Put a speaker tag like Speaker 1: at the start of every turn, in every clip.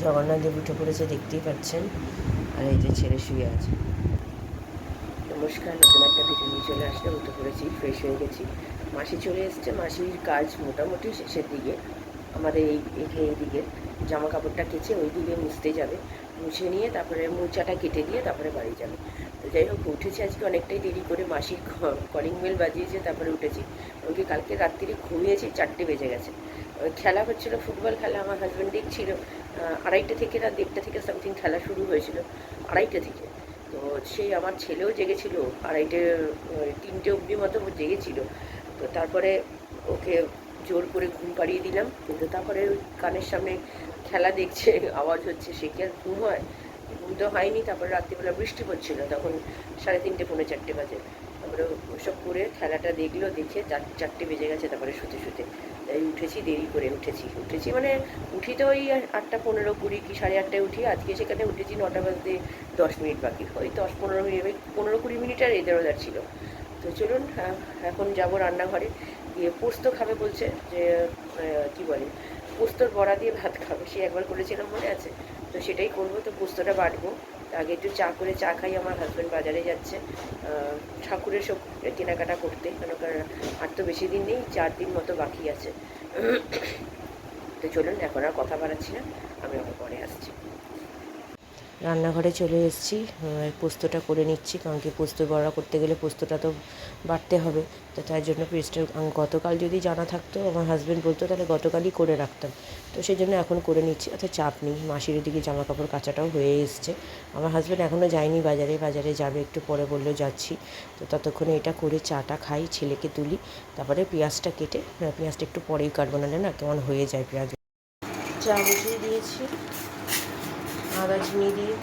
Speaker 1: জগন্নাথ দেব উঠে পড়েছে, দেখতেই পাচ্ছেন। আর এই যে ছেলে শুয়ে আছে। নমস্কার, নতুন একটা ভিডিও নিয়ে চলে আসলাম। উঠে পড়েছি, ফ্রেশ হয়ে গেছি। মাসি চলে এসছে। মাসির কাজ মোটামুটি শেষের দিকে। আমাদের এই দিকে জামা কাপড়টা কেচে ওই দিকে মুছতে যাবে। মুছে নিয়ে তারপরে মোচাটা কেটে দিয়ে তারপরে বাড়ি যাবে। তো যাই হোক, উঠেছি আজকে অনেকটাই দেরি করে। মাসির কলিং বেল বাজিয়েছে, তারপরে উঠেছি। ওকে কালকে রাত্রিরে ঘুমিয়েছি, 4টে বেজে গেছে। খেলা হচ্ছিল, ফুটবল খেলা। আমার হাজব্যান্ড দেখছিল। 2:30 থেকে রাত 1:30 থেকে সামথিং খেলা শুরু হয়েছিল, 2:30 থেকে। তো সেই আমার ছেলেও জেগেছিল, 3টে অবধি মতো জেগেছিল। তো তারপরে ওকে জোর করে ঘুম পাড়িয়ে দিলাম। কিন্তু তারপরে ওই কানের সামনে খেলা দেখছে, আওয়াজ হচ্ছে, সে কি আর ঘুম হয়? ঘুম তো হয়নি। তারপরে রাত্রিবেলা বৃষ্টি পড়ছিল, তখন 3:30 পৌনে 4টে বাজে। তারপরে ওসব করে খেলাটা দেখলো, দেখে 4টে বেজে গেছে। তারপরে শুতে তাই উঠেছি, দেরি করে উঠেছি মানে উঠি তো ওই 8টা 15 20 কি 8:30টায় উঠি। আজকে সেখানে উঠেছি 9টা বাজতে 10 মিনিট বাকি, ওই 10-15 মিনিট, 15-20 মিনিট আর এদের ওদের ছিল। তো চলুন, এখন যাব রান্নাঘরে। গিয়ে পোস্ত খাবে বলছে, যে কি বলে, পোস্তর বড়া দিয়ে ভাত খাবে। সে একবার করেছিলাম, মনে আছে? তো সেটাই করবো। তো পোস্তটা বাটবো। আগে একটু চা খাই। আমার হাজব্যান্ড বাজারে যাচ্ছে ঠাকুরের সব কেনাকাটা করতে, কেন আর তো বেশি দিন নেই, 4 দিন মতো বাকি আছে। তো চলুন, এখন আর কথা বাড়াচ্ছি না, আমি আবার পরে আসছি। রান্নাঘরে চলে এসেছি, পোস্তটা করে নিচ্ছি। কারণ কি, পোস্ত বড়া করতে গেলে পোস্তটা তো বাটতে হবে। তো তার জন্য পেস্টের গতকাল যদি জানা থাকতো, আমার হাজব্যান্ড বলতো, তাহলে গতকালই করে রাখতাম। তো সেই জন্য এখন করে নিচ্ছি। অর্থাৎ চাপ নেই। মাসির দিকে জামা কাপড় কাচাটাও হয়ে এসছে। আমার হাজব্যান্ড এখনও যায়নি বাজারে যাবে, একটু পরে বললো যাচ্ছি। তো ততক্ষণে এটা করে চাটা খাই, ছেলেকে তুলি। তারপরে পেঁয়াজটা কেটে, পেঁয়াজটা একটু পরেই কাটবো, না কেমন হয়ে যায় পেঁয়াজ। চা বসিয়ে দিয়েছি আদা চিনি দিয়ে।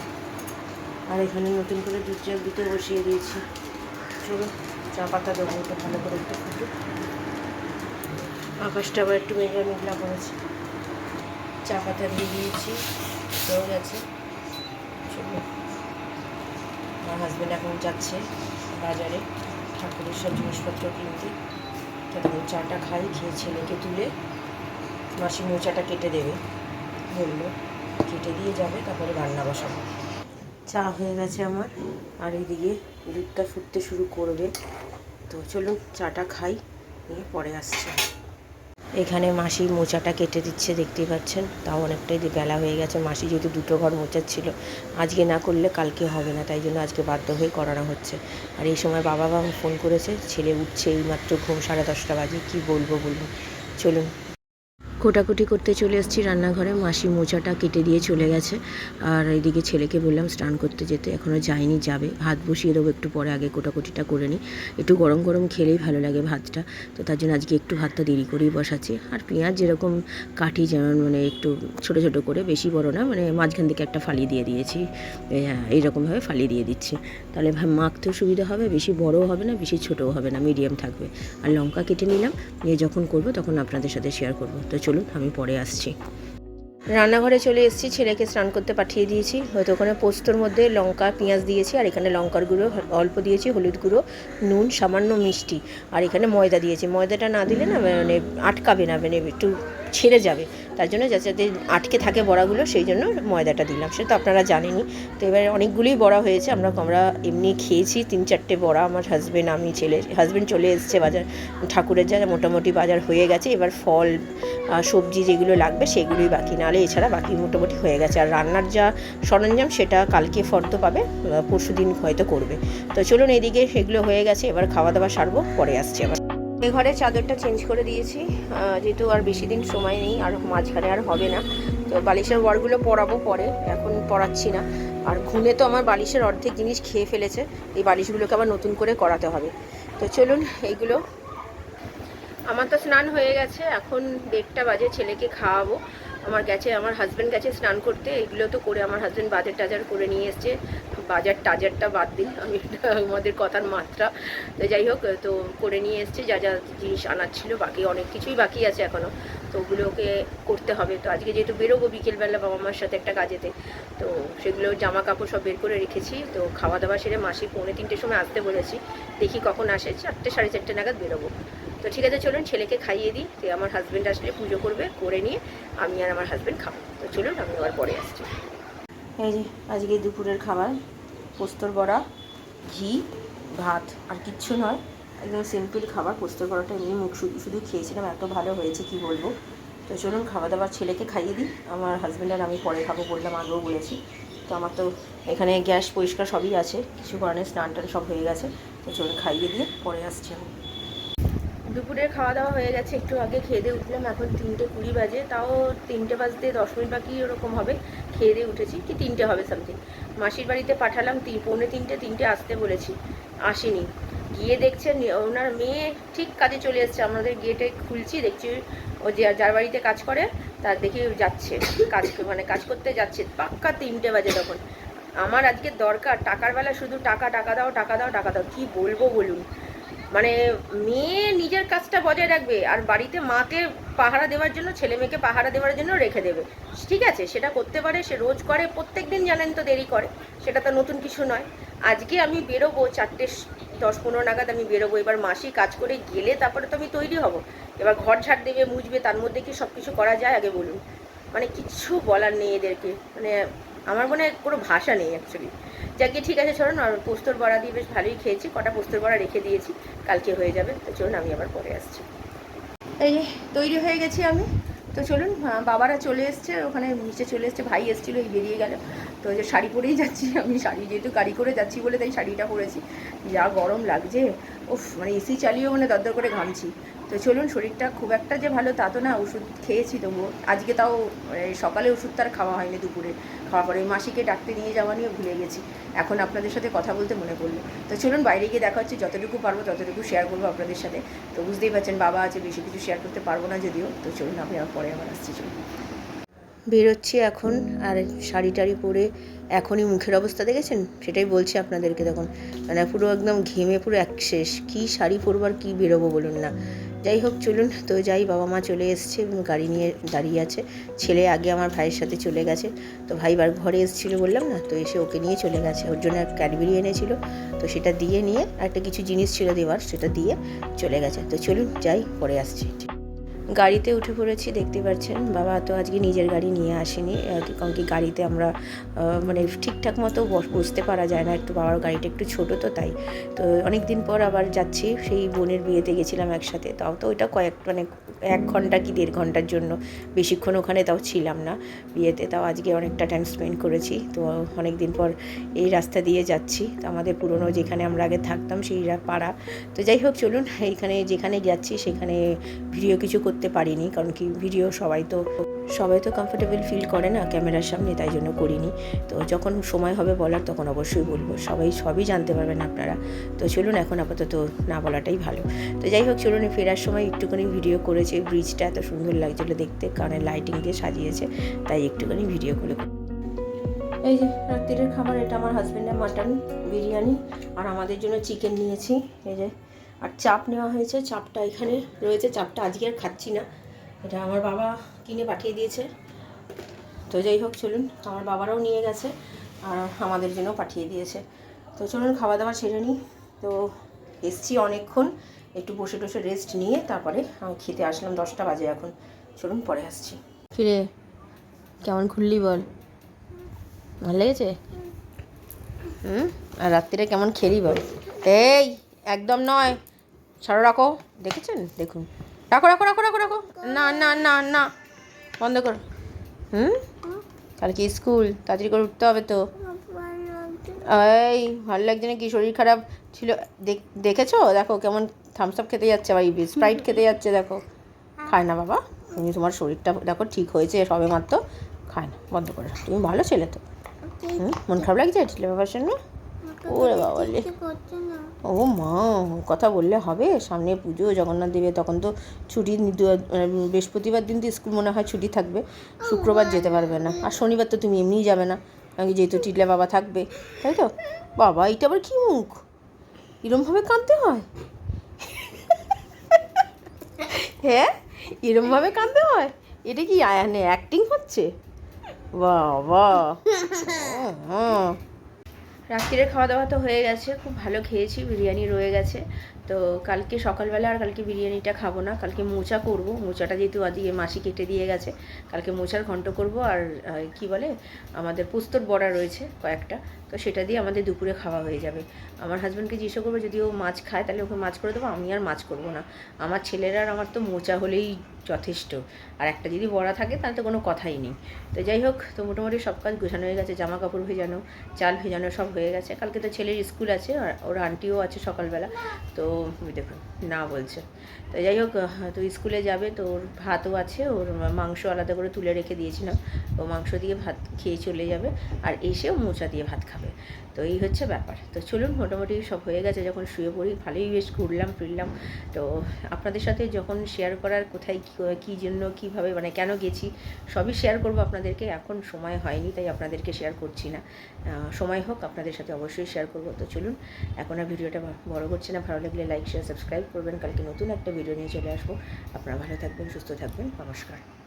Speaker 1: আর এখানে নতুন করে দুধ জল দিতে বসিয়ে দিয়েছি। চলো, চা পাতা দেবো, ওটা ভালো করে একটু ফুটুক। আকাশটা আবার একটু মেঘলা করেছে। চা পাতা দিয়ে দিয়েছি, হয়ে গেছে। চলো, আমার হাজব্যান্ড এখন যাচ্ছে বাজারে ঠাকুরের সব জিনিসপত্র কিনতে। তো তখন চাটা খাই, খেয়ে ছেলেকে তুলে মাসি মোচাটা কেটে দেবে বললো, কেটে দিয়ে যাবে। তারপরে রান্না বসাবো। চা হয়ে গেছে আমার, আর এইদিকে দুধটা ফুটতে শুরু করবে। তো চলুন চাটা খাই, নিয়ে পরে আসছি। এখানে মাসি মোচাটা কেটে দিচ্ছে, দেখতেই পাচ্ছেন। তাও অনেকটাই বেলা হয়ে গেছে। মাসি যেহেতু 2টো ঘর মোচাচ্ছিল, আজকে না করলে কালকে হবে না, তাই জন্য আজকে বাধ্য হয়ে করানো হচ্ছে। আর এই সময় বাবা ফোন করেছে, ছেলে উঠছে এইমাত্র ঘুম, 10:30 বাজে। কি বলবো বলুন। চলুন, কোটাকুটি করতে চলে এসেছি রান্নাঘরে। মাসি মোচাটা কেটে দিয়ে চলে গেছে। আর এইদিকে ছেলেকে বললাম স্নান করতে যেতে, এখনও যায়নি, যাবে। ভাত বসিয়ে দেবো একটু পরে, আগে কোটাকুটিটা করে নিই। একটু গরম গরম খেলেই ভালো লাগে ভাতটা। তো তার জন্য আজকে একটু ভাতটা দেরি করেই বসাচ্ছি। আর পেঁয়াজ যেরকম কাটি, যেমন মানে একটু ছোটো ছোটো করে, বেশি বড় না, মানে মাঝখান থেকে একটা ফালি দিয়ে দিয়েছি। এইরকমভাবে ফালি দিয়ে দিচ্ছি, তাহলে মাখতেও সুবিধা হবে। বেশি বড়ও হবে না, বেশি ছোটও হবে না, মিডিয়াম থাকবে। আর লঙ্কা কেটে নিলাম, নিয়ে যখন করবো তখন আপনাদের সাথে শেয়ার করবো। তো চলুন, আমি পরে আসছি। রান্নাঘরে চলে এসেছি, ছেলেকে স্নান করতে পাঠিয়ে দিয়েছি। হয়তো ওখানে পোস্তর মধ্যে লঙ্কা পেঁয়াজ দিয়েছি, আর এখানে লঙ্কার গুঁড়ো অল্প দিয়েছি, হলুদ গুঁড়ো, নুন, সামান্য মিষ্টি, আর এখানে ময়দা দিয়েছি। ময়দাটা না দিলে না মানে আটকাবে না, মানে একটু ছেড়ে যাবে। তার জন্য যাতে আটকে থাকে বড়াগুলো, সেই জন্য ময়দাটা দিলাম। সে তো আপনারা জানেনই। তো এবার অনেকগুলোই বড়া হয়েছে। আমরা এমনি খেয়েছি 3-4টে বড়া। আমার হাজব্যান্ড, আমি, ছেলে। হাজব্যান্ড চলে এসছে বাজার, ঠাকুরের যা মোটামুটি বাজার হয়ে গেছে। এবার ফল সবজি যেগুলো লাগবে সেগুলোই বাকি, নাহলে এছাড়া বাকি মোটামুটি হয়ে গেছে। আর রান্নার যা সরঞ্জাম সেটা কালকে ফর্দ পাবে, পরশু দিন হয়তো করবে। তো চলুন, এদিকে সেগুলো হয়ে গেছে, এবার খাওয়া দাওয়া সারবো, পরে আসছি আবার। এই ঘরে চাদরটা চেঞ্জ করে দিয়েছি, যেহেতু আর বেশি দিন সময় নেই, আর মাঝখানে আর হবে না। তো বালিশের ওয়ারগুলো পরাবো পরে, এখন পরাচ্ছি না। আর ঘুমে তো আমার বালিশের অর্ধেক জিনিস খেয়ে ফেলেছে, এই বালিশগুলোকে আবার নতুন করে করাতে হবে। তো চলুন, এইগুলো। আমার তো স্নান হয়ে গেছে, এখন 1:30 বাজে, ছেলেকে খাওয়াবো। আমার হাজব্যান্ড গেছে স্নান করতে। এগুলো তো করে আমার হাজব্যান্ড বাজার টাজার করে নিয়ে এসছে। বাজার টাজারটা বাদ দিন, আমি আমাদের কথার মাত্রা। তো যাই হোক, তো করে নিয়ে এসছে যা যা জিনিস আনার ছিল। বাকি অনেক কিছুই বাকি আছে এখনও, তো ওগুলোকে করতে হবে। তো আজকে যেহেতু বেরোবো বিকেলবেলা বাবা মার সাথে একটা কাজেতে, তো সেগুলো জামা কাপড় সব বের করে রেখেছি। তো খাওয়া দাওয়া সেরে মাসি 2:45 সময় আসতে বলেছি, দেখি কখন আসে। 4টে 4:30 নাগাদ বেরোবো।
Speaker 2: তো ঠিক আছে চলুন ছেলেকে খাইয়ে দিই, তো আমার হাজব্যান্ড আসলে পুজো করবে, করে নিয়ে আমি আর আমার হাজব্যান্ড খাবো। তো চলুন আমি আবার পরে আসছি।
Speaker 1: এই যে আজকে দুপুরের খাবার, পোস্তর বড়া, ঘি, ভাত, আর কিচ্ছু নয়, একদম সিম্পল খাবার। পোস্তর বড়াটা এমনি মুখ শুধু শুধু খেয়েছিলাম, এত ভালো হয়েছে কি বলবো। তো চলুন খাওয়া দাওয়ার ছেলেকে খাইয়ে দিই, আমার হাজব্যান্ড আর আমি পরে খাবো বললাম, আগেও বলেছি। তো আমার তো এখানে গ্যাস পরিষ্কার সবই আছে, কিছু কারণে স্নান টান সব হয়ে গেছে। তো চলুন খাইয়ে দিয়ে পরে আসছি আমি।
Speaker 2: দুপুরের খাওয়া দাওয়া হয়ে গেছে, একটু আগে খেয়ে দিয়ে উঠলাম, এখন 3:20 বাজে, তাও 3টে বাজতে 10 মিনিট বাকি ওরকম হবে। খেয়ে দিয়ে উঠেছি, কি 3টে হবে সামথিং। মাসির বাড়িতে পাঠালাম 3:45, 3টে আসতে বলেছি, আসেনি। গিয়ে দেখছেন ওনার মেয়ে ঠিক কাজে চলে এসছে, আমাদের গেটে খুলছি, দেখছি ও যে যার বাড়িতে কাজ করে তার দেখি যাচ্ছে কাজ, মানে কাজ করতে যাচ্ছে, পাক্কা 3টে বাজে তখন। আমার আজকে দরকার টাকার বেলা, শুধু টাকা, টাকা দাও, টাকা দাও, টাকা দাও, কী বলবো বলুন। মানে মেয়ে নিজের কাজটা বজায় রাখবে, আর বাড়িতে মাকে পাহারা দেওয়ার জন্য, ছেলে মেয়েকে পাহারা দেওয়ার জন্য রেখে দেবে, ঠিক আছে, সেটা করতে পারে, সে রোজ করে, প্রত্যেক দিন জানেন তো দেরি করে, সেটা তো নতুন কিছু নয়। আজকে আমি বেরোবো 4:10-15 নাগাদ আমি বেরোবো, এবার মাসি কাজ করে গেলে তারপরে তো আমি তৈরি হব। এবার ঘর ঝাড় দেবে, মুছবে, তার মধ্যে কি সব কিছু করা যায় আগে বলুন। মানে কিচ্ছু বলার নেই এদেরকে, মানে আমার মনে কোনো ভাষা নেই অ্যাকচুয়ালি। যাকে ঠিক আছে চলুন, আর পোস্তর বড়া দিয়ে বেশ ভালোই খেয়েছি, কটা পোস্তর বড়া রেখে দিয়েছি, কালকে হয়ে যাবে। তো চলুন আমি আবার পরে আসছি। এই যে তৈরি হয়ে গেছি আমি, তো চলুন। বাবারা চলে এসছে, ওখানে নিচে চলে এসছে, ভাই এসেছিলো, এই বেরিয়ে গেল। তো যে শাড়ি পরেই যাচ্ছি আমি, শাড়ি যেহেতু গাড়ি করে যাচ্ছি বলে তাই শাড়িটা পরেছি, যা গরম লাগছে, উফ, মানে এসি চালিয়েও মানে দরদর করে ঘামছি। তো চলুন, শরীরটা খুব একটা যে ভালো তা তো না, ওষুধ খেয়েছি তবুও, আজকে তাও সকালে ওষুধটা আর খাওয়া হয়নি, দুপুরে খাওয়ার পরে মাসিকে ডাকতে নিয়ে যাওয়া নিয়ে ভুলে গেছি, এখন আপনাদের সাথে কথা বলতে মনে পড়লো। তো চলুন বাইরে গিয়ে দেখা হচ্ছে, যতটুকু পারবো ততটুকু শেয়ার করবো আপনাদের সাথে। তো বুঝতেই পারছেন বাবা আছে, বেশি কিছু শেয়ার করতে পারবো না যদিও। তো চলুন আপনি আবার পরে আবার আসছি, চলুন। বেরোচ্ছি এখন, আর শাড়ি টাড়ি পরে এখনই মুখের অবস্থা দেখেছেন, সেটাই বলছি আপনাদেরকে, তখন মানে পুরো একদম ঘেমে পুরো এক শেষ, কী শাড়ি পরবার কী বেরোবো বলুন না। যাই হোক চলুন, তো যাই, বাবা মা চলে এসছে, গাড়ি নিয়ে দাঁড়িয়ে আছে, ছেলে আগে আমার ভাইয়ের সাথে চলে গেছে। তো ভাই বার ঘরে এসেছিলো বললাম না, তো এসে ওকে নিয়ে চলে গেছে, ওর জন্য একটা ক্যাডবেরি এনেছিল, তো সেটা দিয়ে নিয়ে একটা কিছু জিনিস ছিল দেওয়ার, সেটা দিয়ে চলে গেছে। তো চলুন যাই, পরে আসছি। গাড়িতে উঠে পড়েছি, দেখতে পাচ্ছেন বাবা তো আজকে নিজের গাড়ি নিয়ে আসেনি, কারণ কি গাড়িতে আমরা মানে ঠিকঠাক মতো বসতে পারা যায় না, একটু বাবার গাড়িটা একটু ছোটো তো তাই। তো অনেক দিন পর আবার যাচ্ছি, সেই বোনের বিয়েতে গেছিলাম একসাথে, তাও তো ওইটা মানে 1 ঘন্টা কি 1.5 ঘন্টার জন্য, বেশিক্ষণ ওখানে তাও ছিলাম না বিয়েতে, তাও আজকে অনেকটা টাইম স্পেন্ড করেছি। তো অনেক দিন পর এই রাস্তা দিয়ে যাচ্ছি, তো আমাদের পুরনো যেখানে আমরা আগে থাকতাম সেই পাড়া। তো যাই হোক চলুন, এইখানে যেখানে যাচ্ছি সেখানে ভিডিও কিছু করতে পারিনি, কারণ কি ভিডিও সবাই তো কমফোর্টেবল ফিল করে না ক্যামেরার সামনে, তাই জন্য করিনি। তো যখন সময় হবে বলার তখন অবশ্যই বলবো, সবই জানতে পারবেন আপনারা। তো চলুন, এখন আপাতত না বলাটাই ভালো। তো যাই হোক চলুন, ফেরার সময় একটুখানি ভিডিও করেছে, ব্রিজটা এত সুন্দর লাগছিলো দেখতে, কারণ লাইটিং দিয়ে সাজিয়েছে, তাই একটুখানি ভিডিও করে। এই যে রাত্রির খাবার, এটা আমার হাজব্যান্ডের মাটন বিরিয়ানি, আর আমাদের জন্য চিকেন নিয়েছি, এই যে, আর চাপ নেওয়া হয়েছে, চাপটা এখানে রয়েছে, চাপটা আজকে আর খাচ্ছি না, এটা আমার বাবা কিনে পাঠিয়ে দিয়েছে। তো যাই হোক চলুন, আমার বাবারাও নিয়ে গেছে আর আমাদের জন্য পাঠিয়ে দিয়েছে। তো চলুন খাওয়া দাওয়া সেরে নিই। তো এসছি অনেকক্ষণ, একটু বসে টসে রেস্ট নিয়ে তারপরে আমি খেতে আসলাম, 10টা বাজে এখন। চলুন পরে আসছি। ফিরে কেমন খুললি বল, ভালো লেগেছে? আর রাত্রিরে কেমন খেলি বল? এই একদম নয়, ছাড়ো, রাখো, দেখেছেন, দেখুন, রাখো রাখো রাখো রাখো রাখো, না না না না, বন্ধ করো। কালকে স্কুল, তাড়াতাড়ি করে উঠতে হবে তো। এই ভালো লাগছে না কি, শরীর খারাপ ছিল, দেখেছো, দেখো কেমন থামস আপ খেতে যাচ্ছে, বা স্প্রাইট খেতে যাচ্ছে, দেখো, খায় না বাবা, তুমি তোমার শরীরটা দেখো ঠিক হয়েছে সবে মাত্র, খায় না, বন্ধ করো, তুমি ভালো ছেলে তো। মন খারাপ লাগছে ছেলে বাবার জন্য? ওরে বাবা, ও মা, কথা বললে হবে, সামনে পুজো জগন্নাথ দেবে, তখন তো ছুটি, বৃহস্পতিবার দিন তো স্কুল মনে হয় ছুটি থাকবে, শুক্রবার যেতে পারবে না, আর শনিবার তো তুমি এমনিই যাবে না, যেহেতু টিটলে বাবা থাকবে, তাই তো। বাবা এটা আবার কী মুখ, এরমভাবে কাঁদতে হয়? হ্যাঁ, এরমভাবে কাঁদতে হয়? এটা কি অ্যাক্টিং হচ্ছে? বাবা। রাত্রিরে খাওয়া দাওয়া তো হয়ে গেছে, খুব ভালো খেয়েছি, বিরিয়ানি রয়ে গেছে। তো কালকে সকালবেলা আর কালকে বিরিয়ানিটা খাবো না, কালকে মোচা করব। মোচাটা যেহেতু আজকে মাসি কেটে দিয়ে গেছে, কালকে মোচার ঘন্ট করব। আর কি বলে, আমাদের পোস্তর বড়া রয়েছে কয়েকটা, তো সেটা দিয়ে আমাদের দুপুরে খাওয়া হয়ে যাবে। আমার হাজব্যান্ডকে জিজ্ঞাসা করবো যদি ও মাছ খায় তাহলে ওকে মাছ করে দেবো, আমি আর মাছ করব না। আমার ছেলেরা আর আমার তো মোচা হলেই যথেষ্ট, আর একটা যদি বড়া থাকে তাহলে তো কোনো কথাই নেই। তো যাই হোক, তো মোটামুটি সব কাজ গোছানো হয়ে গেছে, জামা কাপড় ভেজানো, চাল ভেজানো সব হয়ে গেছে। কালকে তো ছেলের স্কুল আছে, আর ওর আন্টিও আছে সকালবেলা, তো দেখুন না বলছে। তো যাই হোক, তো স্কুলে যাবে, তো ওর ভাতও আছে, ওর মাংস আলাদা করে তুলে রেখে দিয়েছিলাম, ও মাংস দিয়ে ভাত খেয়ে চলে যাবে, আর এসেও মোচা দিয়ে ভাত খাবে। তো এই হচ্ছে ব্যাপার। তো চলুন, মোটামুটি সব হয়ে গেছে, যখন শুয়ে পড়ি। ভালোই বেশ ঘুরলাম ফিরলাম। তো আপনাদের সাথে যখন শেয়ার করার, কোথায় কী জন্য কীভাবে মানে কেন গেছি সবই শেয়ার করব আপনাদেরকে। এখন সময় হয়নি তাই আপনাদেরকে শেয়ার করছি না, সময় হোক আপনাদের সাথে অবশ্যই শেয়ার করব। তো চলুন, এখন আর ভিডিওটা বড় করছি না। ভালো লাগলে লাইক শেয়ার সাবস্ক্রাইব করবেন। কালকে নতুন একটা ভিডিও নিয়ে চলে আসবো। আপনারা ভালো থাকবেন, সুস্থ থাকবেন, নমস্কার।